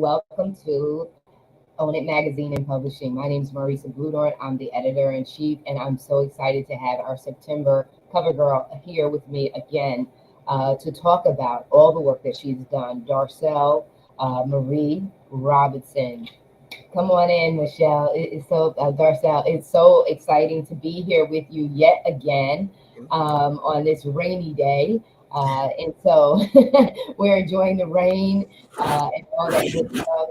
welcome to Own It Magazine and Publishing. My name is Marisa Bludorn. I'm the editor-in-chief, and I'm so excited to have our September CoverGirl here with me again to talk about all the work that she's done. Darcele Marie Robinson. Come on in, Michelle. Darcele, it's so exciting to be here with you yet again on this rainy day. And so we're enjoying the rain and all that good stuff.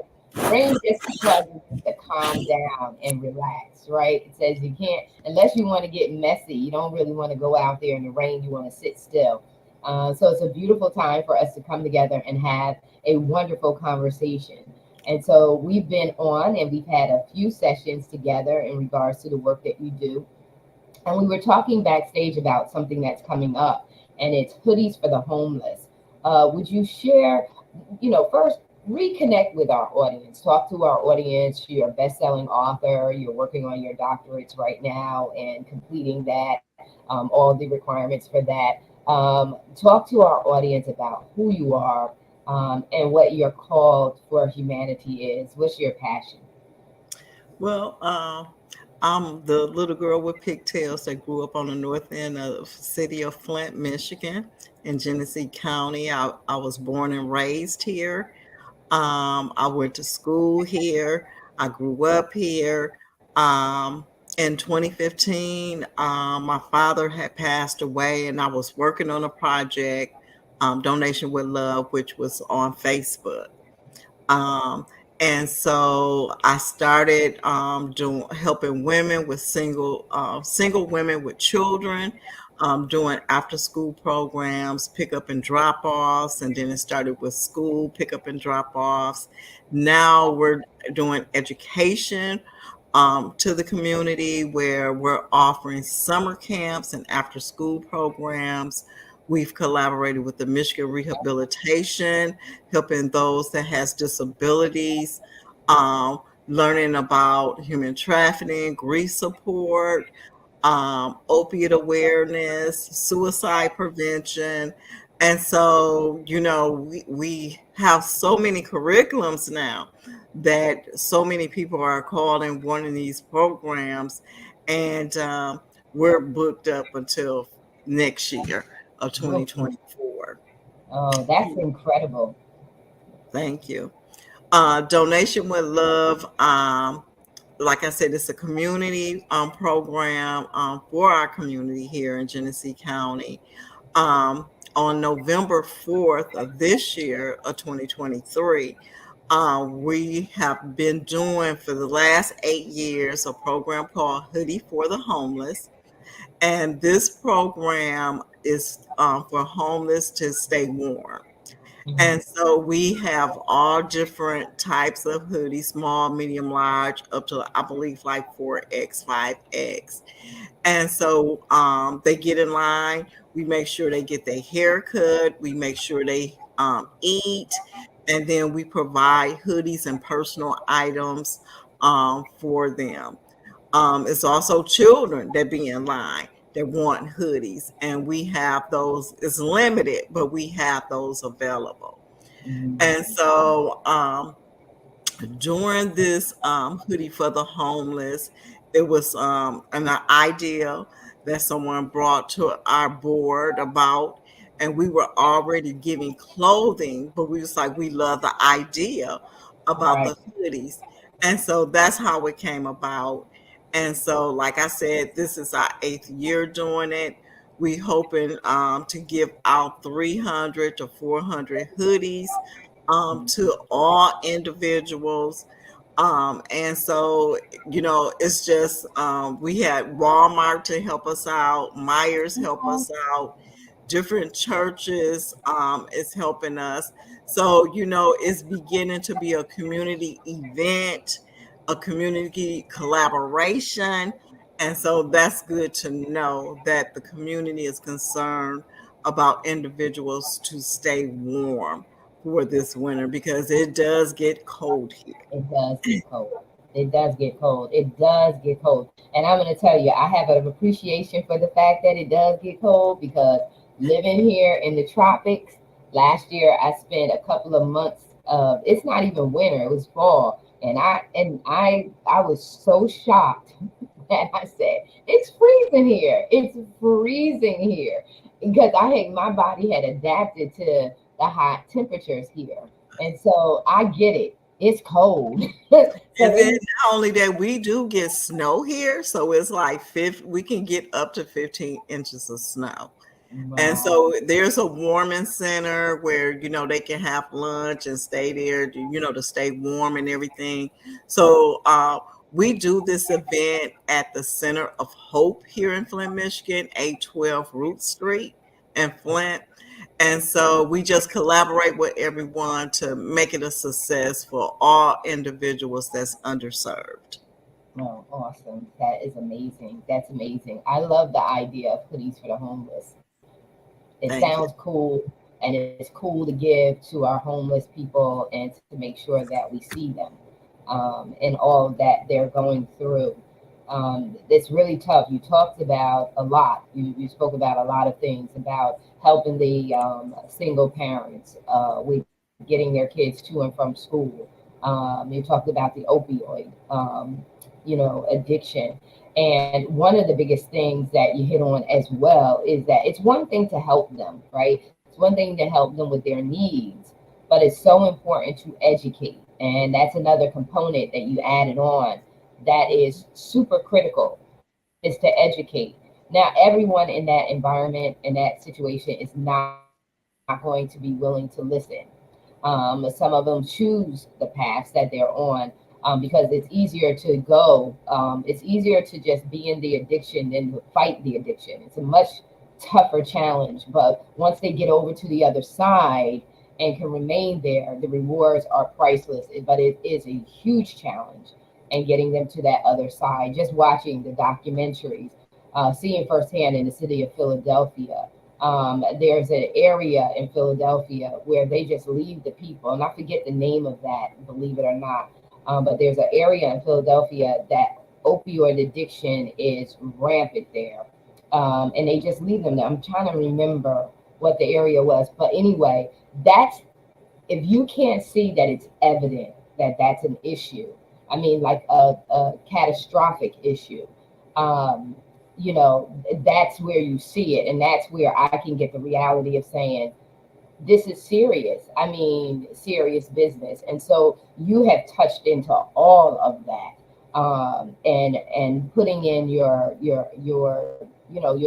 Rain just causes us to calm down and relax, right? It says you can't, unless you want to get messy, you don't really want to go out there in the rain, you want to sit still. So it's a beautiful time for us to come together and have a wonderful conversation. And so we've been on and we've had a few sessions together in regards to the work that we do. And we were talking backstage about something that's coming up, and it's hoodies for the homeless. Would you share, first reconnect with our audience, talk to our audience. You're a best-selling author, you're working on your doctorates right now and completing that, all the requirements for that. Talk to our audience about who you are and what your call for humanity is. What's your passion? Well, I'm the little girl with pigtails that grew up on the north end of the city of Flint, Michigan, in Genesee County. I was born and raised here. I went to school here. I grew up here. In 2015, my father had passed away, and I was working on a project, Donation with Love, which was on Facebook. And so I started helping women with single women with children, doing after school programs, pick up and drop offs, and then it started with school pick up and drop offs. Now we're doing education to the community where we're offering summer camps and after school programs. We've collaborated with the Michigan Rehabilitation, helping those that has disabilities, learning about human trafficking, grief support, opiate awareness, suicide prevention. And so, we have so many curriculums now that so many people are called in one of these programs, and we're booked up until next year of 2024. Oh, that's incredible. Thank you. Donation with Love. Like I said, it's a community program for our community here in Genesee County. On November 4th of this year of 2023, we have been doing for the last 8 years a program called Hoodie for the Homeless. And this program is for homeless to stay warm. And so we have all different types of hoodies, small, medium, large, up to, I believe, like 4X, 5X. And so they get in line. We make sure they get their hair cut. We make sure they eat. And then we provide hoodies and personal items for them. It's also children that be in line that want hoodies, and we have those. It's limited, but we have those available. And so during this Hoodie for the Homeless, it was an idea that someone brought to our board about, and we were already giving clothing, but we was like, we love the idea about the hoodies. And so that's how it came about. And so, like I said, this is our 8th year doing it. We hoping to give out 300 to 400 hoodies to all individuals. And so, it's just, we had Walmart to help us out, Myers help us out, different churches is helping us. So, it's beginning to be a community event, a community collaboration. And so that's good to know that the community is concerned about individuals to stay warm for this winter, because it does get cold here. It does get cold. It does get cold. It does get cold. And I'm going to tell you, I have an appreciation for the fact that it does get cold, because living here in the tropics, last year I spent a couple of months it's not even winter, it was fall. And I was so shocked that I said, it's freezing here. It's freezing here. Because my body had adapted to the hot temperatures here. And so I get it. It's cold. So And then not only that, we do get snow here, so it's like we can get up to 15 inches of snow. And wow. so there's a warming center where, they can have lunch and stay there, to stay warm and everything. So we do this event at the Center of Hope here in Flint, Michigan, 812 Root Street in Flint. And so we just collaborate with everyone to make it a success for all individuals that's underserved. Oh, awesome. That is amazing. That's amazing. I love the idea of hoodies for the homeless. It Thank you. sounds cool, and it's cool to give to our homeless people and to make sure that we see them, and all that they're going through. It's really tough. You talked about a lot. You spoke about a lot of things about helping the single parents with getting their kids to and from school. You talked about the opioid, addiction. And one of the biggest things that you hit on as well is that it's one thing to help them, right? It's one thing to help them with their needs, but it's so important to educate. And that's another component that you added on that is super critical, is to educate. Now, everyone in that environment, in that situation, is not going to be willing to listen. Some of them choose the paths that they're on, because it's easier to go. It's easier to just be in the addiction than to fight the addiction. It's a much tougher challenge. But once they get over to the other side and can remain there, the rewards are priceless. But it is a huge challenge, and getting them to that other side. Just watching the documentaries, seeing firsthand in the city of Philadelphia. There's an area in Philadelphia where they just leave the people, and I forget the name of that, believe it or not. But there's an area in Philadelphia that opioid addiction is rampant there. And they just leave them there. I'm trying to remember what the area was. But anyway, that's, if you can't see that it's evident that that's an issue, I mean, like a catastrophic issue, that's where you see it. And that's where I can get the reality of saying, this is serious. I mean, serious business. And so you have touched into all of that, and putting in your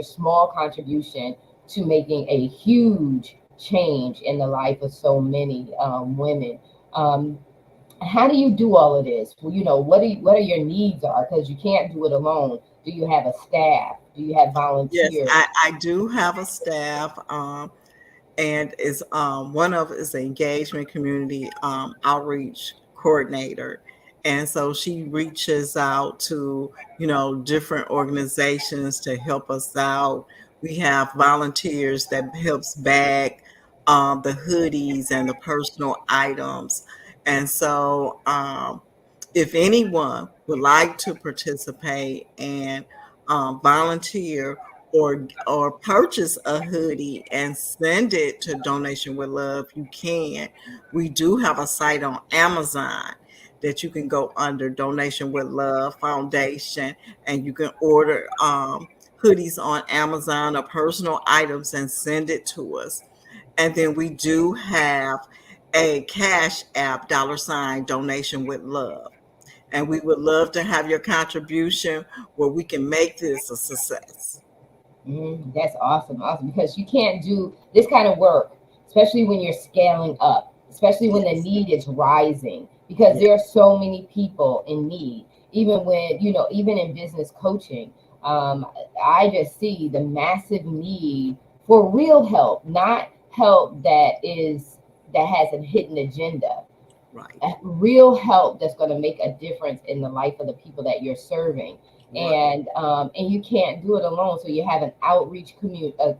small contribution to making a huge change in the life of so many women. How do you do all of this? Well, what are your needs are, because you can't do it alone. Do you have a staff? Do you have Yes, volunteers? I do have a staff. And is one of is the engagement community outreach coordinator, and so she reaches out to different organizations to help us out. We have volunteers that helps bag the hoodies and the personal items, and so if anyone would like to participate and volunteer or purchase a hoodie and send it to Donation with Love, you can. We do have a site on Amazon that you can go under Donation with Love Foundation, and you can order hoodies on Amazon or personal items and send it to us. And then we do have a cash app, $ Donation with Love. And we would love to have your contribution where we can make this a success. That's awesome, awesome. Because you can't do this kind of work, especially when you're scaling up, especially when the Yes. need is rising, because Yes. there are so many people in need. Even when, even in business coaching, I just see the massive need for real help, not help that has a hidden agenda. Right. Real help that's going to make a difference in the life of the people that you're serving. Right. And you can't do it alone, so you have an outreach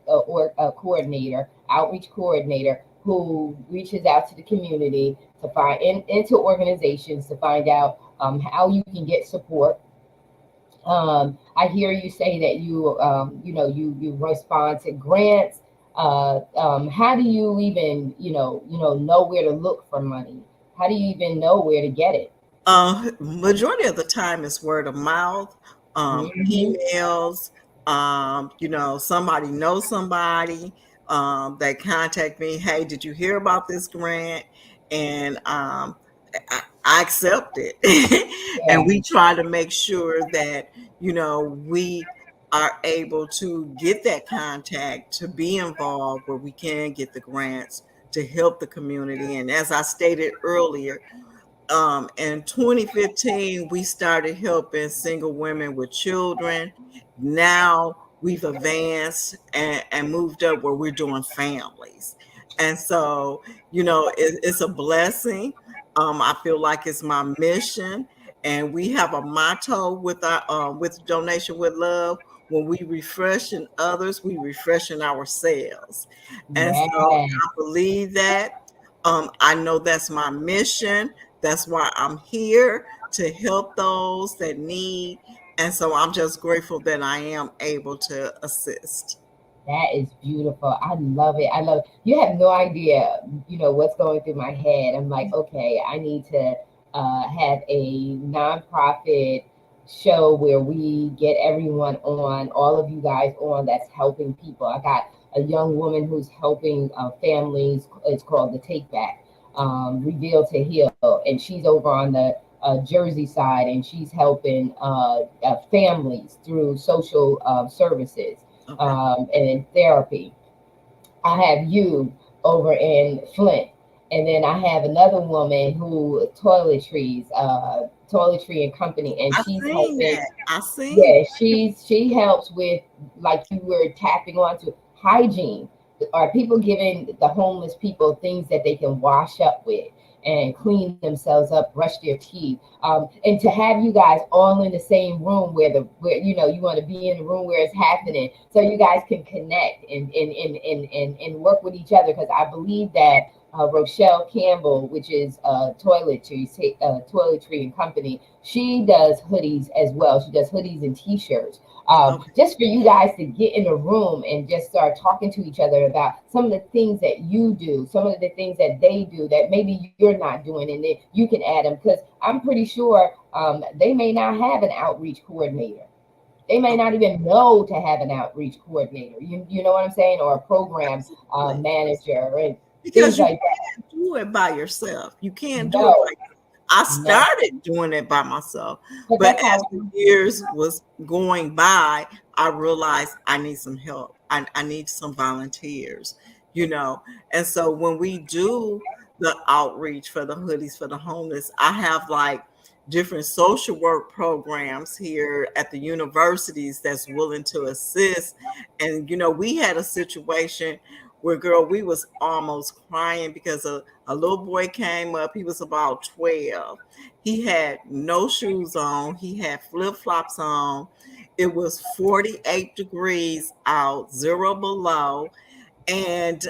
or a coordinator, outreach coordinator, who reaches out to the community to find into organizations to find out how you can get support. I hear you say that you respond to grants. How do you even, know where to look for money? How do you even know where to get it? Majority of the time is word of mouth, Hmm. emails. Somebody knows somebody that contact me. Hey, did you hear about this grant? And I accept it, and Yeah, we try to make sure that we are able to get that contact to be involved where we can get the grants to help the community. And as I stated earlier, in 2015, we started helping single women with children. Now we've advanced and moved up where we're doing families. And so, it's a blessing. I feel like it's my mission. And we have a motto with our with donation with love. When we refreshing others, we refreshing ourselves. And so yeah. I believe that. I know that's my mission. That's why I'm here to help those that need. And so I'm just grateful that I am able to assist. That is beautiful. I love it. I love it. You have no idea, what's going through my head. I'm like, okay, I need to have a nonprofit show where we get everyone on, all of you guys on that's helping people. I got a young woman who's helping families. It's called the Take Back, Reveal to Heal, and she's over on the Jersey side, and she's helping families through social services Okay. and in therapy. I have you over in Flint. And then I have another woman who toiletry and company, and I she's seen helping. that. I seen Yeah, she helps with, like you were tapping onto, hygiene. Are people giving the homeless people things that they can wash up with and clean themselves up, brush their teeth, and to have you guys all in the same room where you want to be in the room where it's happening, so you guys can connect and work with each other, because I believe that Rochelle Campbell, which is toiletry and company, she does hoodies as well. She does hoodies and t-shirts. okay. Just for you guys to get in a room and just start talking to each other about some of the things that you do, some of the things that they do that maybe you're not doing, and then you can add them, because I'm pretty sure they may not have an outreach coordinator. They may not even know to have an outreach coordinator. You know what I'm saying, or a program Absolutely. manager and things Because you like that. can't do it by yourself. You can't do it No, by I no, started doing it by myself, but but that's as how. the years was going by, I realized I need some help. I need some volunteers, you know. And so when we do the outreach for the hoodies for the homeless, I have like different social work programs here at the universities that's willing to assist. And we had a situation where, girl, we was almost crying because a little boy came up. He was about 12. He had no shoes on. He had flip-flops on. It was 48 degrees out, zero below. And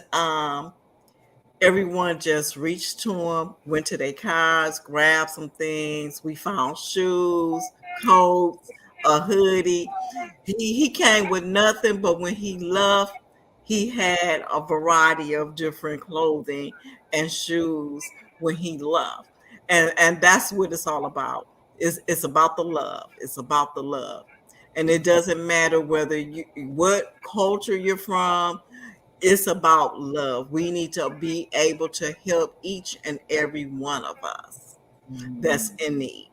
everyone just reached to him, went to their cars, grabbed some things. We found shoes, coats, a hoodie. He came with nothing, but when he left, he had a variety of different clothing and shoes when he left. And that's what it's all about. It's about the love. It's about the love. And it doesn't matter whether you what culture you're from, it's about love. We need to be able to help each and every one of us that's Mm, in need.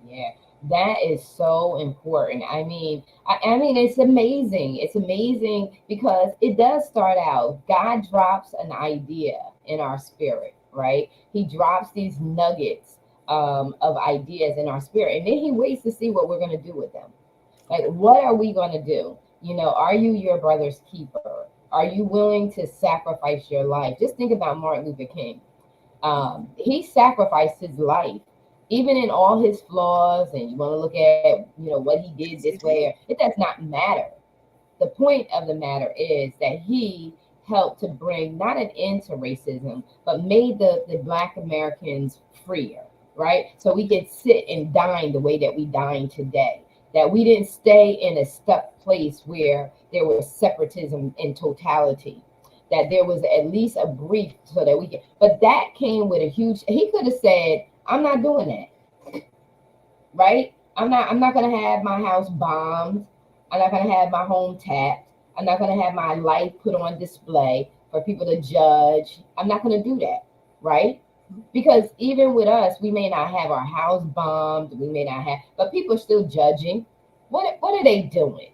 yeah, that is so important. I mean, it's amazing. It's amazing because it does start out. God drops an idea in our spirit, right? He drops these nuggets of ideas in our spirit, and then He waits to see what we're going to do with them. Like, what are we going to do? Are you your brother's keeper? Are you willing to sacrifice your life? Just think about Martin Luther King. He sacrificed his life, even in all his flaws. And you want to look at, what he did Yes, this he way. did. It does not matter. The point of the matter is that he helped to bring not an end to racism, but made the Black Americans freer, right? So we can sit and dine the way that we dine today. that we didn't stay in a stuck place where there was separatism in totality, that there was at least a brief so that we can, but that came with a huge, he could have said, I'm not doing that, right? I'm not going to have my house bombed. I'm not going to have my home tapped. I'm not going to have my life put on display for people to judge. I'm not going to do that, right? Because even with us, we may not have our house bombed, we may not have, but people are still judging. What are they doing?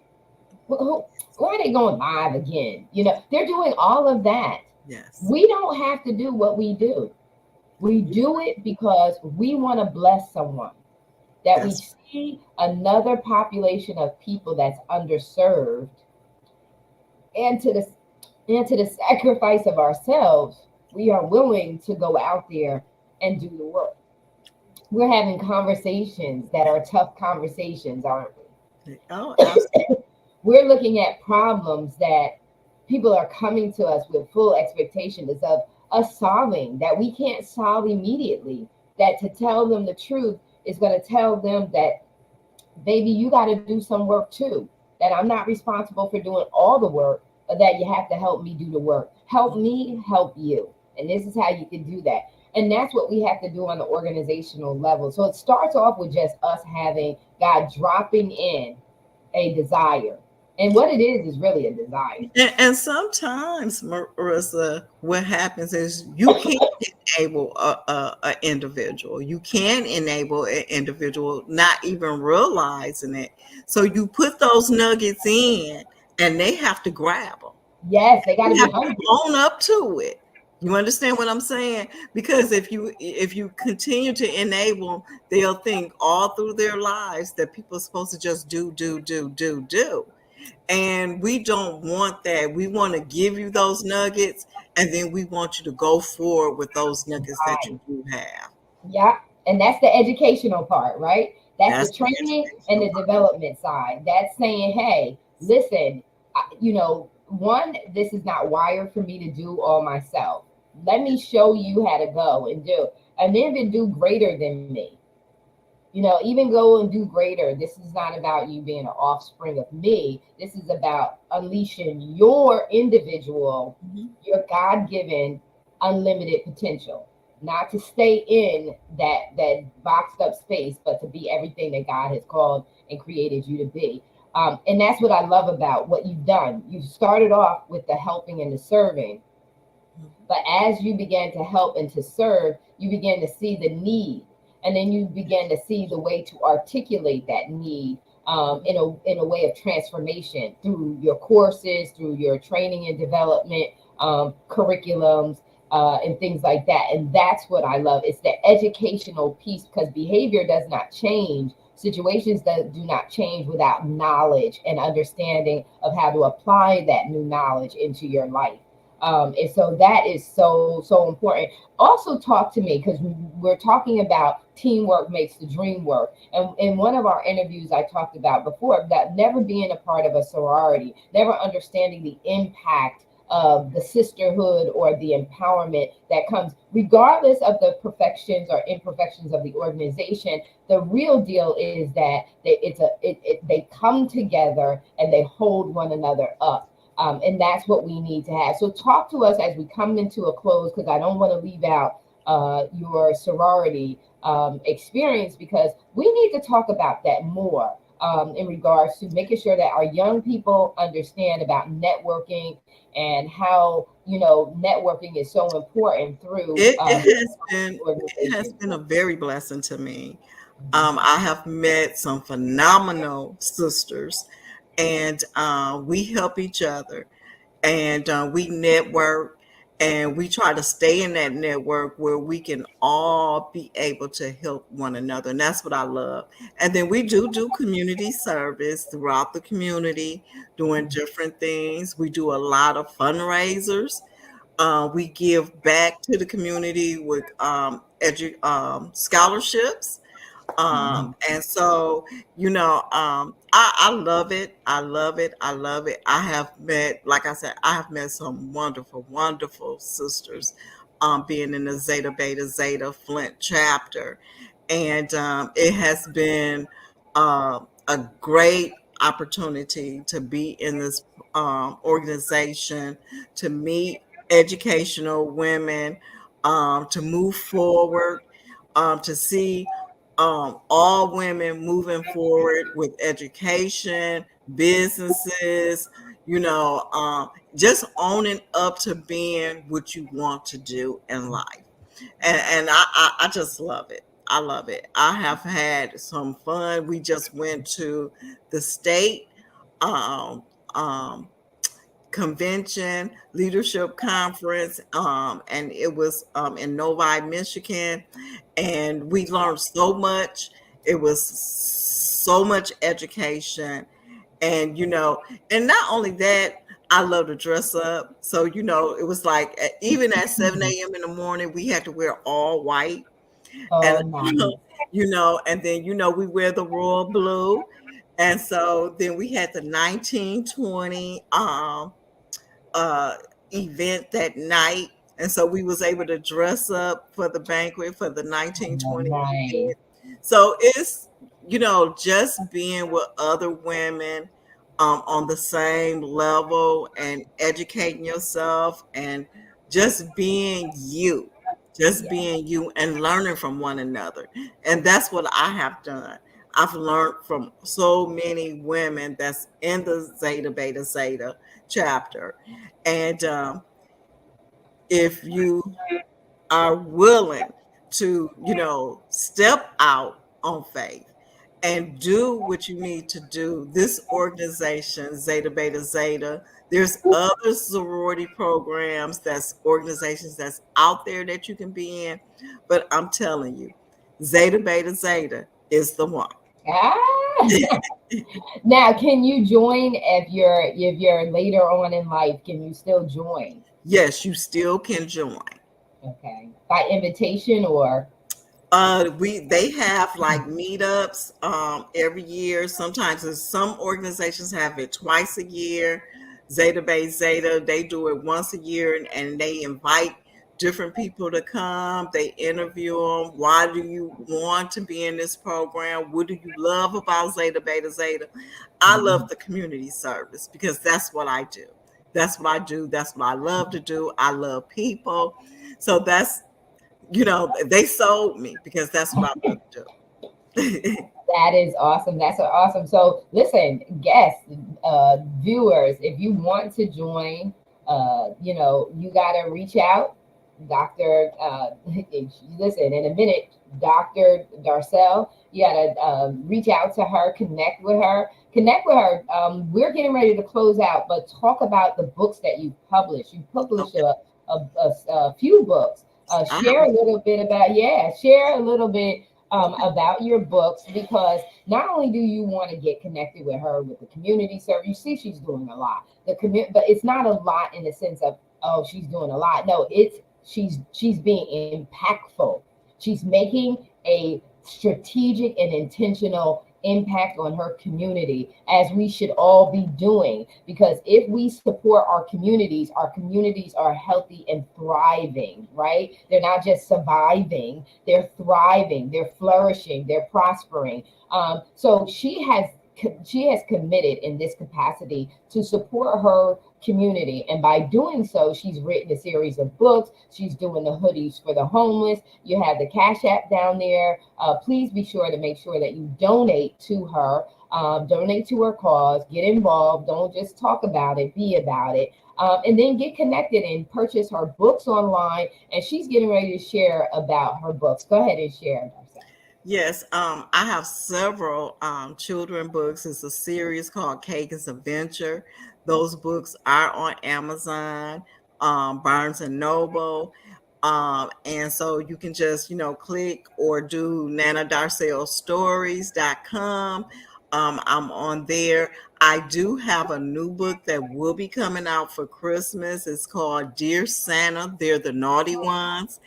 Why are they going live again? You know, they're doing all of that. Yes. We don't have to do what we do. We do it because we want to bless someone, that we see another population of people that's underserved, and to the sacrifice of ourselves, we are willing to go out there and do the work. We're having conversations that are tough conversations, aren't we? Oh, absolutely. We're looking at problems that people are coming to us with full expectations of us solving, that we can't solve immediately, that to tell them the truth is going to tell them that, baby, you got to do some work too, that I'm not responsible for doing all the work, but that you have to help me do the work. Help me help you. And this is how you can do that. And that's what we have to do on the organizational level. So it starts off with just us having God dropping in a desire. And what it is really a desire. And sometimes, Marissa, what happens is you can't enable a individual. You can enable an individual not even realizing it. So you put those nuggets in, and they have to grab them. Yes, they got to be hungry. Own up to it. You understand what I'm saying? Because if you continue to enable, they'll think all through their lives that people are supposed to just do. And we don't want that. We want to give you those nuggets, and then we want you to go forward with those nuggets that you do have. Yeah, and that's the educational part, right? That's the training and the development side. That's saying, hey, listen, one, this is not wired for me to do all myself. Let me show you how to go and do, and then do greater than me. Even go and do greater. This is not about you being an offspring of me. This is about unleashing your individual, your God-given, unlimited potential. Not to stay in that boxed up space, but to be everything that God has called and created you to be. And that's what I love about what you've done. You started off with the helping and the serving, but as you began to help and to serve, you began to see the need. And then you begin to see the way to articulate that need in a way of transformation through your courses, through your training and development, curriculums, and things like that. And that's what I love. It's the educational piece, because behavior does not change. Situations do not change without knowledge and understanding of how to apply that new knowledge into your life. And so that is so important. Also talk to me, because we're talking about teamwork makes the dream work. And in one of our interviews, I talked about before that never being a part of a sorority, never understanding the impact of the sisterhood or the empowerment that comes, regardless of the perfections or imperfections of the organization. The real deal is that they come together and they hold one another up. And that's what we need to have. So talk to us as we come into a close, because I don't want to leave out your sorority experience, because we need to talk about that more in regards to making sure that our young people understand about networking and how networking is so important through it has been a very blessing to me. I have met some phenomenal sisters, and we help each other, and we network, and we try to stay in that network where we can all be able to help one another. And that's what I love. And then we do community service throughout the community, doing different things. We do a lot of fundraisers. We give back to the community with scholarships. And so, I love it. I love it. I love it. I have met, like I said, I have met some wonderful, wonderful sisters, being in the Zeta Beta Zeta Flint chapter. And it has been a great opportunity to be in this organization, to meet educational women, to move forward, to see all women moving forward with education, businesses, just owning up to being what you want to do in life. And I just love it. I love it. I have had some fun. We just went to the state um, um, convention leadership conference, and it was in Novi, Michigan, and we learned so much. It was so much education, and and not only that, I love to dress up. So it was like even at 7 a.m. in the morning, we had to wear all white, and Oh, nice. and then we wear the royal blue, and so then we had the 1920 uh, event that night, and so we was able to dress up for the banquet for the Oh, 1920 nice. event. So it's just being with other women on the same level and educating yourself and just being you, Yeah. and learning from one another. And that's what I have done. I've learned from so many women that's in the Zeta Beta Zeta chapter. And if you are willing to, step out on faith and do what you need to do, this organization, Zeta Beta Zeta, there's other sorority programs, that's organizations that's out there that you can be in. But I'm telling you, Zeta Beta Zeta is the one. Ah. Now, can you join if you're later on in life? Can you still join? Yes, you still can join. Okay, by invitation or? They have like meetups every year. Sometimes some organizations have it twice a year. Zeta Beta Zeta, they do it once a year, and they invite different people to come. They interview them. Why do you want to be in this program? What do you love about Zeta Beta Zeta? I love the community service because that's what I do. That's what I do. That's what I love to do. I love people. So they sold me because that's what I love to do. That is awesome. That's awesome. So listen, guests, viewers, if you want to join, you gotta reach out, Dr. Listen, in a minute, Dr. Darcele, you gotta reach out to her, connect with her. Connect with her. We're getting ready to close out, but talk about the books that you published. You published Okay. a few books. Share a little bit about, share a little bit about your books, because not only do you want to get connected with her with the community service, you see she's doing a lot. But it's not a lot in the sense of, oh, she's doing a lot. No, it's she's being impactful. She's making a strategic and intentional impact on her community, as we should all be doing, because if we support our communities are healthy and thriving, right? They're not just surviving, they're thriving, they're flourishing, they're prospering. So she has committed in this capacity to support her community, and by doing so, she's written a series of books. She's doing the hoodies for the homeless. You have the Cash App down there. Please be sure to make sure that you donate to her, donate to her cause, get involved. Don't just talk about it, be about it. And then get connected and purchase her books online. And she's getting ready to share about her books. Go ahead and share, Darcele. Yes, I have several children books. It's a series called Cake is a Venture. Those books are on Amazon, Barnes and Noble. And so you can just, click or do nanadarcelestories.com. I'm on there. I do have a new book that will be coming out for Christmas. It's called Dear Santa, They're the Naughty Ones.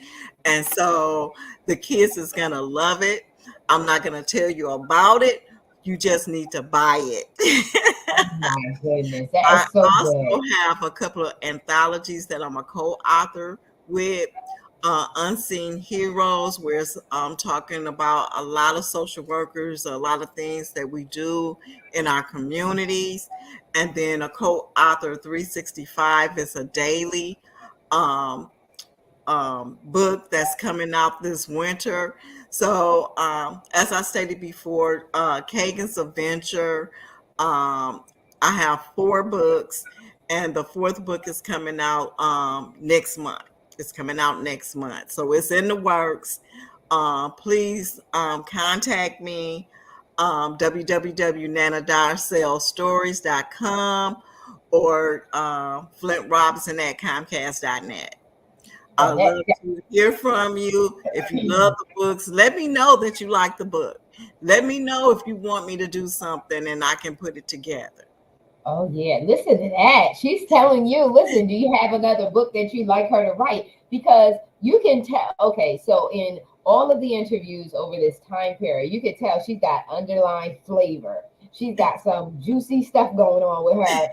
And so the kids is going to love it. I'm not going to tell you about it. You just need to buy it. Oh my goodness, that I is so also good. have a couple of anthologies that I'm a co-author with. Unseen Heroes, where I'm talking about a lot of social workers, a lot of things that we do in our communities. And then a co-author 365 is a daily um, book that's coming out this winter. So, as I stated before, Kagan's Adventure, I have 4 books, and the 4th book is coming out next month. It's coming out next month. So it's in the works. Please contact me, www.nanadarcelestories.com or Flint Robinson at Comcast.net. I Oh, love to hear from you. If you love the books, let me know that you like the book. Let me know if you want me to do something and I can put it together. oh yeah, listen to that. She's telling you, listen, do you have another book that you'd like her to write? Because you can tell, okay, so in all of the interviews over this time period, you can tell she's got underlying flavor. She's got some juicy stuff going on with her.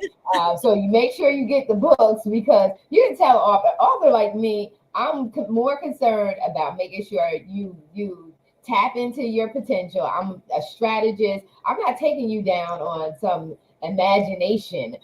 So you make sure you get the books because you can tell author like me, I'm more concerned about making sure you tap into your potential. I'm a strategist. I'm not taking you down on some imagination.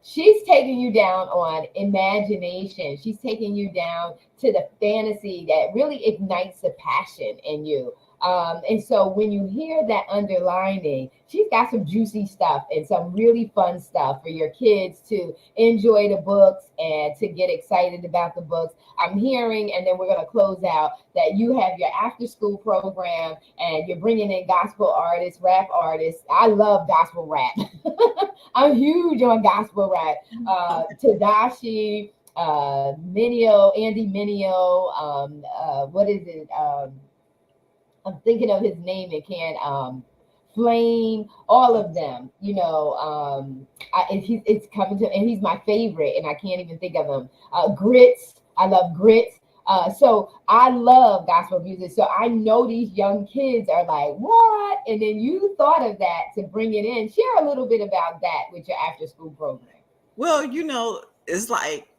She's taking you down on imagination. She's taking you down to the fantasy that really ignites the passion in you. And so when you hear that underlining, she's got some juicy stuff and some really fun stuff for your kids to enjoy the books and to get excited about the books. I'm hearing, and then we're going to close out, that you have your after school program and you're bringing in gospel artists, rap artists. I love gospel rap. I'm huge on gospel rap. Tadashi, Minio, Andy Minio, what is it? I'm thinking of his name and can't Flame, all of them, you know, it's coming to, and he's my favorite, and I can't even think of him. Grits, I love Grits. So I love gospel music. So I know these young kids are like, what? And then you thought of that to bring it in. Share a little bit about that with your after school program. Well, it's like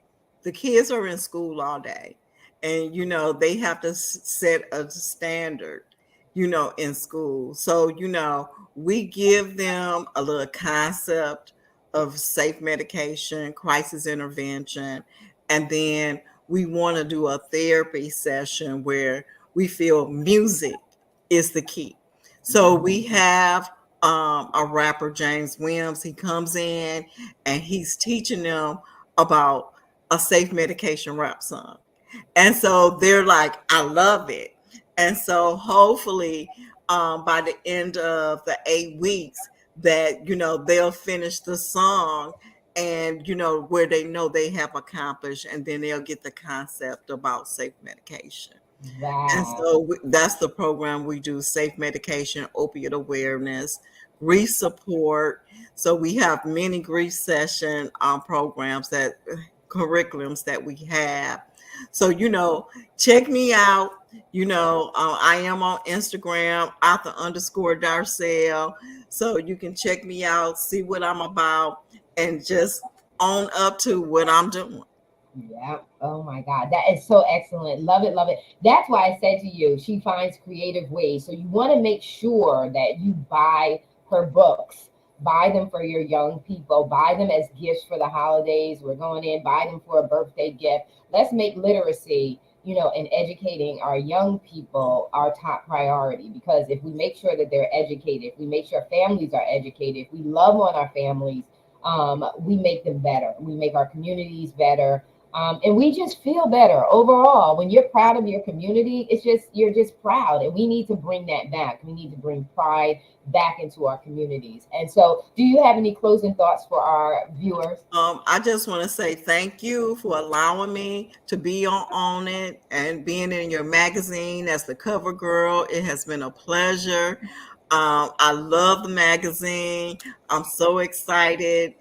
the kids are in school all day, and they have to set a standard, in school. So, we give them a little concept of safe medication, crisis intervention, and then we want to do a therapy session where we feel music is the key. So we have a rapper, James Williams. He comes in and he's teaching them about a safe medication rap song. And so they're like, I love it. And so hopefully by the end of the 8 weeks that, they'll finish the song and, where they know they have accomplished, and then they'll get the concept about safe medication. Wow. And so that's the program we do: safe medication, opiate awareness, grief support. So we have many grief session programs, curriculums that we have. So, check me out. I am on Instagram, author_Darcele. So you can check me out, see what I'm about, and just own up to what I'm doing. Yeah. Oh my God. That is so excellent. Love it. Love it. That's why I said to you, she finds creative ways. So you want to make sure that you buy her books, buy them for your young people, buy them as gifts for the holidays. We're going in, buy them for a birthday gift. Let's make literacy, and educating our young people our top priority, because if we make sure that they're educated, if we make sure families are educated, if we love on our families, we make them better. We make our communities better. And we just feel better overall. When you're proud of your community, you're just proud. And we need to bring that back. We need to bring pride back into our communities. And so, do you have any closing thoughts for our viewers? I just want to say thank you for allowing me to be on it and being in your magazine as the cover girl. It has been a pleasure. I love the magazine. I'm so excited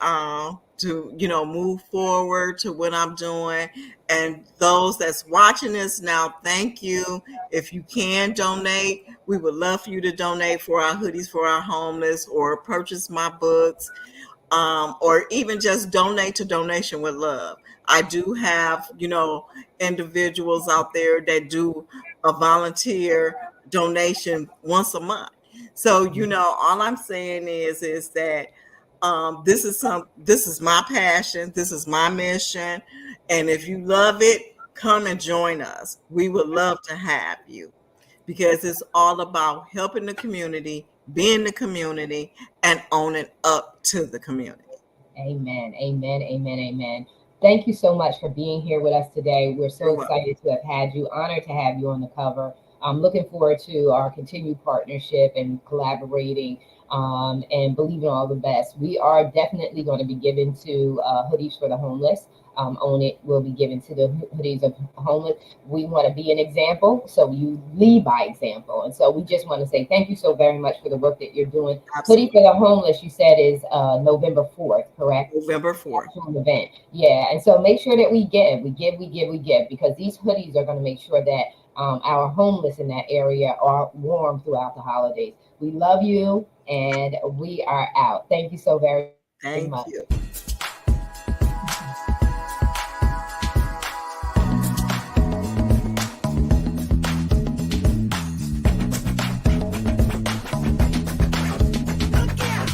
to move forward to what I'm doing. And those that's watching this now, thank you. If you can donate, we would love for you to donate for our hoodies for our homeless, or purchase my books. or even just donate to Donation with Love. I do have, individuals out there that do a volunteer donation once a month. So, all I'm saying is that this is my passion, this is my mission, and if you love it, come and join us. We would love to have you because it's all about helping the community, being the community, and owning up to the community. Amen. Amen. Amen. Amen. Thank you so much for being here with us today. We're so You're welcome. excited to have had you, honored to have you on the cover. I'm looking forward to our continued partnership and collaborating, and believing all the best. We are definitely going to be given to hoodies for the homeless. Own It will be given to the hoodies of homeless. We want to be an example, so you lead by example. And so we just want to say thank you so very much for the work that you're doing. Hoodie Absolutely. for the homeless, you said, is November 4th, correct? November 4th. Event. Yeah. And so make sure that we give, because these hoodies are going to make sure that our homeless in that area are warm throughout the holidays. We love you, and we are out. Thank you so very Thank much. you.